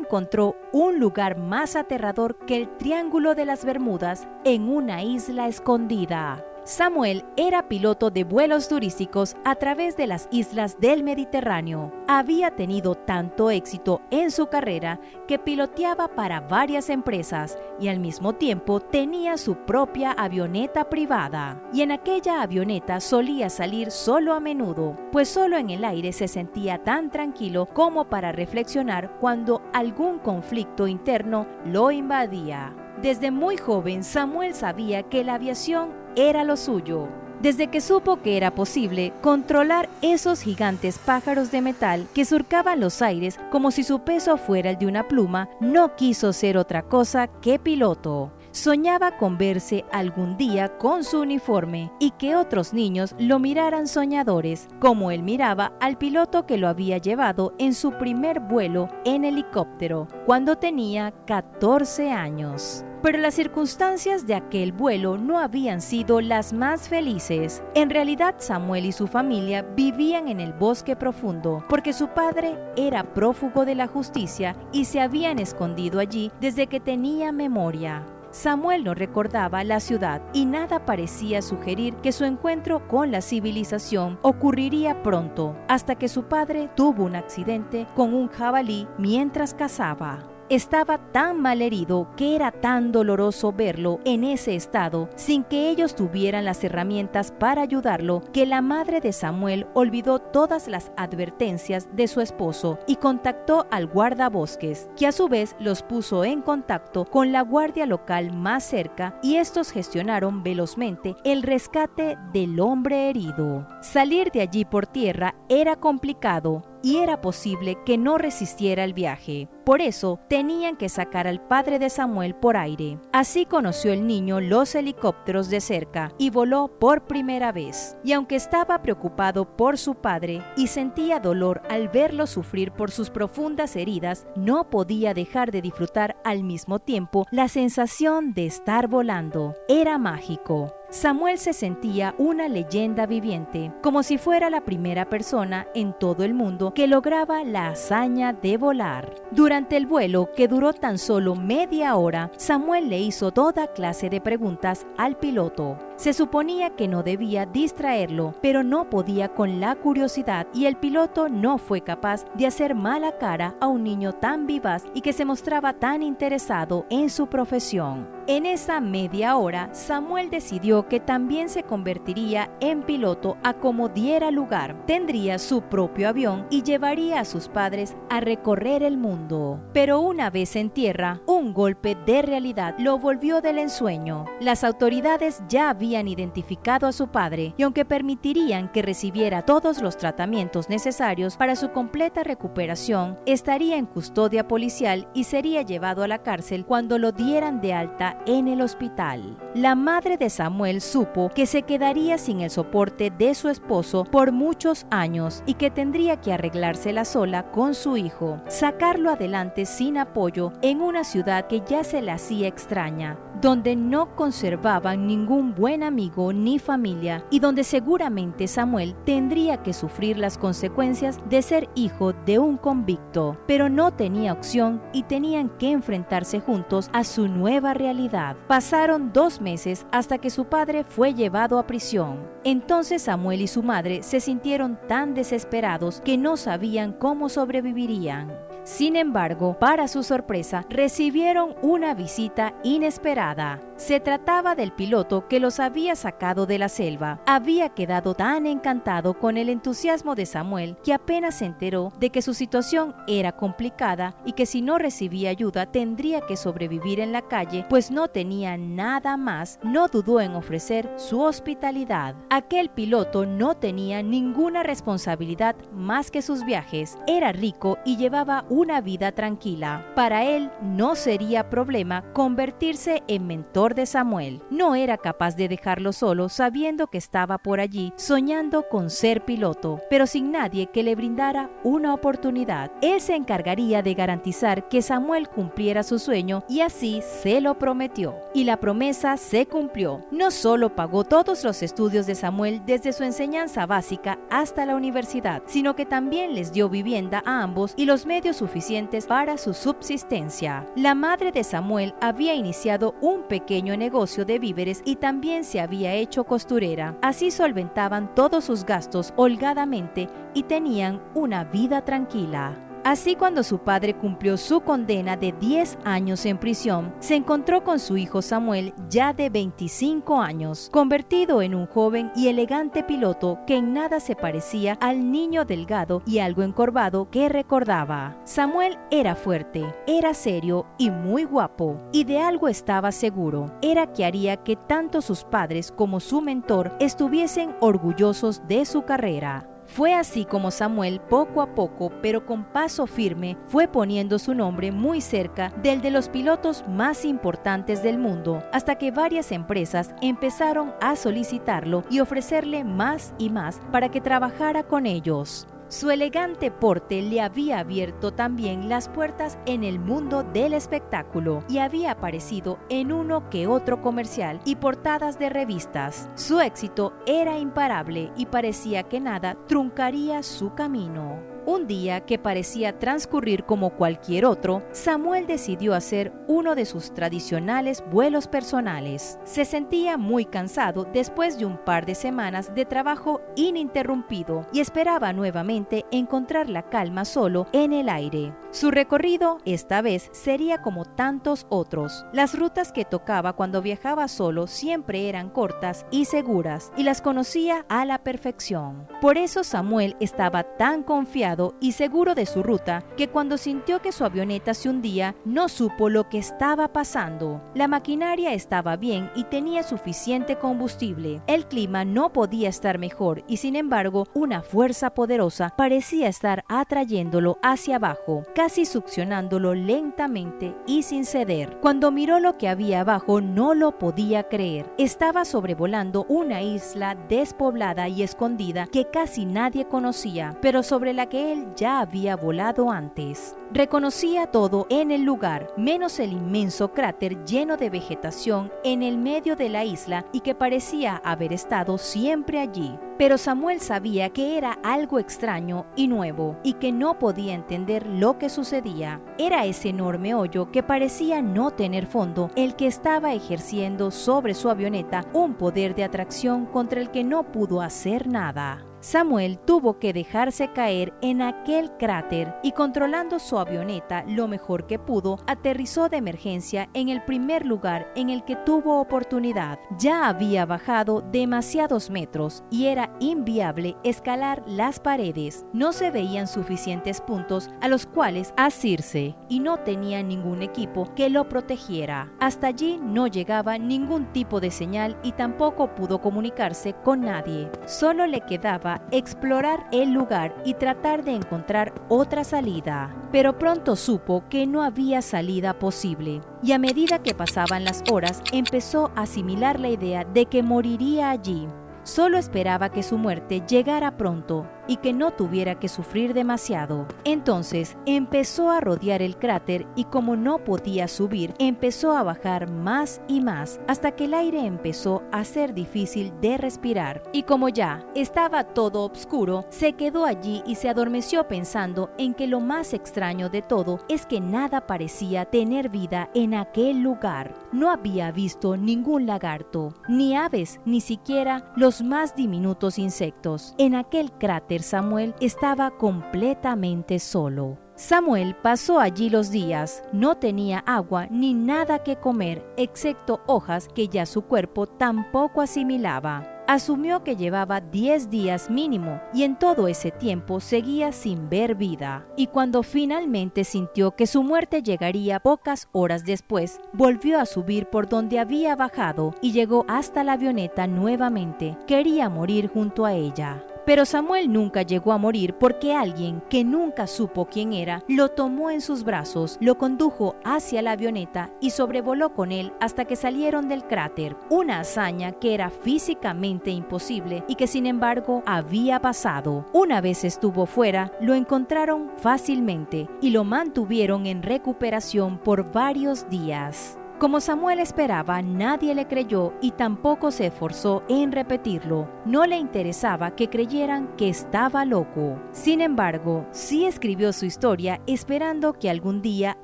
encontró un lugar más aterrador que el Triángulo de las Bermudas en una isla escondida. Samuel era piloto de vuelos turísticos a través de las islas del Mediterráneo. Había tenido tanto éxito en su carrera que piloteaba para varias empresas y al mismo tiempo tenía su propia avioneta privada. Y en aquella avioneta solía salir solo a menudo, pues solo en el aire se sentía tan tranquilo como para reflexionar cuando algún conflicto interno lo invadía. Desde muy joven, Samuel sabía que la aviación era lo suyo. Desde que supo que era posible controlar esos gigantes pájaros de metal que surcaban los aires como si su peso fuera el de una pluma, no quiso ser otra cosa que piloto. Soñaba con verse algún día con su uniforme y que otros niños lo miraran soñadores, como él miraba al piloto que lo había llevado en su primer vuelo en helicóptero, cuando tenía 14 años. Pero las circunstancias de aquel vuelo no habían sido las más felices. En realidad, Samuel y su familia vivían en el bosque profundo, porque su padre era prófugo de la justicia y se habían escondido allí desde que tenía memoria. Samuel no recordaba la ciudad y nada parecía sugerir que su encuentro con la civilización ocurriría pronto, hasta que su padre tuvo un accidente con un jabalí mientras cazaba. Estaba tan mal herido que era tan doloroso verlo en ese estado sin que ellos tuvieran las herramientas para ayudarlo, que la madre de Samuel olvidó todas las advertencias de su esposo y contactó al guardabosques, que a su vez los puso en contacto con la guardia local más cerca y estos gestionaron velozmente el rescate del hombre herido. Salir de allí por tierra era complicado y era posible que no resistiera el viaje. Por eso, tenían que sacar al padre de Samuel por aire. Así conoció el niño los helicópteros de cerca y voló por primera vez. Y aunque estaba preocupado por su padre y sentía dolor al verlo sufrir por sus profundas heridas, no podía dejar de disfrutar al mismo tiempo la sensación de estar volando. Era mágico. Samuel se sentía una leyenda viviente, como si fuera la primera persona en todo el mundo que lograba la hazaña de volar. Durante el vuelo, que duró tan solo media hora, Samuel le hizo toda clase de preguntas al piloto. Se suponía que no debía distraerlo, pero no podía con la curiosidad y el piloto no fue capaz de hacer mala cara a un niño tan vivaz y que se mostraba tan interesado en su profesión. En esa media hora, Samuel decidió que también se convertiría en piloto a como diera lugar. Tendría su propio avión y llevaría a sus padres a recorrer el mundo. Pero una vez en tierra, un golpe de realidad lo volvió del ensueño. Las autoridades ya habían identificado a su padre y aunque permitirían que recibiera todos los tratamientos necesarios para su completa recuperación, estaría en custodia policial y sería llevado a la cárcel cuando lo dieran de alta en el hospital. La madre de Samuel supo que se quedaría sin el soporte de su esposo por muchos años y que tendría que arreglársela sola con su hijo, sacarlo adelante sin apoyo en una ciudad que ya se le hacía extraña, donde no conservaban ningún buen amigo ni familia y donde seguramente Samuel tendría que sufrir las consecuencias de ser hijo de un convicto, pero no tenía opción y tenían que enfrentarse juntos a su nueva realidad. Pasaron 2 meses hasta que su padre fue llevado a prisión. Entonces Samuel y su madre se sintieron tan desesperados que no sabían cómo sobrevivirían. Sin embargo, para su sorpresa, recibieron una visita inesperada. Se trataba del piloto que los había sacado de la selva. Había quedado tan encantado con el entusiasmo de Samuel que apenas se enteró de que su situación era complicada y que si no recibía ayuda tendría que sobrevivir en la calle, pues no tenía nada más, no dudó en ofrecer su hospitalidad. Aquel piloto no tenía ninguna responsabilidad más que sus viajes. Era rico y llevaba una vida tranquila. Para él no sería problema convertirse en mentor de Samuel. No era capaz de dejarlo solo sabiendo que estaba por allí soñando con ser piloto, pero sin nadie que le brindara una oportunidad. Él se encargaría de garantizar que Samuel cumpliera su sueño y así se lo prometió. Y la promesa se cumplió. No solo pagó todos los estudios de Samuel desde su enseñanza básica hasta la universidad, sino que también les dio vivienda a ambos y los medios suficientes para su subsistencia. La madre de Samuel había iniciado un pequeño negocio de víveres y también se había hecho costurera. Así solventaban todos sus gastos holgadamente y tenían una vida tranquila. Así, cuando su padre cumplió su condena de 10 años en prisión, se encontró con su hijo Samuel, ya de 25 años, convertido en un joven y elegante piloto que en nada se parecía al niño delgado y algo encorvado que recordaba. Samuel era fuerte, era serio y muy guapo, y de algo estaba seguro: era que haría que tanto sus padres como su mentor estuviesen orgullosos de su carrera. Fue así como Samuel, poco a poco, pero con paso firme, fue poniendo su nombre muy cerca del de los pilotos más importantes del mundo, hasta que varias empresas empezaron a solicitarlo y ofrecerle más y más para que trabajara con ellos. Su elegante porte le había abierto también las puertas en el mundo del espectáculo y había aparecido en uno que otro comercial y portadas de revistas. Su éxito era imparable y parecía que nada truncaría su camino. Un día que parecía transcurrir como cualquier otro, Samuel decidió hacer uno de sus tradicionales vuelos personales. Se sentía muy cansado después de un par de semanas de trabajo ininterrumpido y esperaba nuevamente encontrar la calma solo en el aire. Su recorrido esta vez sería como tantos otros. Las rutas que tocaba cuando viajaba solo siempre eran cortas y seguras, y las conocía a la perfección. Por eso Samuel estaba tan confiado y seguro de su ruta que cuando sintió que su avioneta se hundía, no supo lo que estaba pasando. La maquinaria estaba bien y tenía suficiente combustible. El clima no podía estar mejor y, sin embargo, una fuerza poderosa parecía estar atrayéndolo hacia abajo, casi succionándolo lentamente y sin ceder. Cuando miró lo que había abajo, no lo podía creer. Estaba sobrevolando una isla despoblada y escondida que casi nadie conocía, pero sobre la que él ya había volado antes. Reconocía todo en el lugar, menos el inmenso cráter lleno de vegetación en el medio de la isla y que parecía haber estado siempre allí. Pero Samuel sabía que era algo extraño y nuevo y que no podía entender lo que sucedía. Era ese enorme hoyo que parecía no tener fondo el que estaba ejerciendo sobre su avioneta un poder de atracción contra el que no pudo hacer nada. Samuel tuvo que dejarse caer en aquel cráter y, controlando su avioneta lo mejor que pudo, aterrizó de emergencia en el primer lugar en el que tuvo oportunidad. Ya había bajado demasiados metros y era inviable escalar las paredes. No se veían suficientes puntos a los cuales asirse y no tenía ningún equipo que lo protegiera. Hasta allí no llegaba ningún tipo de señal y tampoco pudo comunicarse con nadie. Solo le quedaba explorar el lugar y tratar de encontrar otra salida. Pero pronto supo que no había salida posible, y a medida que pasaban las horas empezó a asimilar la idea de que moriría allí. Solo esperaba que su muerte llegara pronto y que no tuviera que sufrir demasiado. Entonces empezó a rodear el cráter y, como no podía subir, empezó a bajar más y más hasta que el aire empezó a ser difícil de respirar. Y como ya estaba todo oscuro, se quedó allí y se adormeció pensando en que lo más extraño de todo es que nada parecía tener vida en aquel lugar. No había visto ningún lagarto, ni aves, ni siquiera los más diminutos insectos. En aquel cráter Samuel estaba completamente solo. Samuel pasó allí los días. No tenía agua ni nada que comer, excepto hojas que ya su cuerpo tampoco asimilaba. Asumió que llevaba 10 días mínimo y en todo ese tiempo seguía sin ver vida. Y cuando finalmente sintió que su muerte llegaría pocas horas después, volvió a subir por donde había bajado y llegó hasta la avioneta nuevamente. Quería morir junto a ella. Pero Samuel nunca llegó a morir porque alguien que nunca supo quién era lo tomó en sus brazos, lo condujo hacia la avioneta y sobrevoló con él hasta que salieron del cráter. Una hazaña que era físicamente imposible y que, sin embargo, había pasado. Una vez estuvo fuera, lo encontraron fácilmente y lo mantuvieron en recuperación por varios días. Como Samuel esperaba, nadie le creyó y tampoco se esforzó en repetirlo. No le interesaba que creyeran que estaba loco. Sin embargo, sí escribió su historia esperando que algún día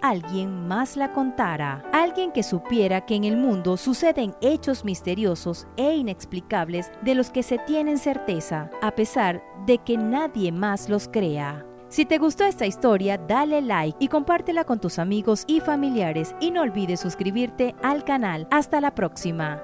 alguien más la contara. Alguien que supiera que en el mundo suceden hechos misteriosos e inexplicables de los que se tienen certeza, a pesar de que nadie más los crea. Si te gustó esta historia, dale like y compártela con tus amigos y familiares y no olvides suscribirte al canal. Hasta la próxima.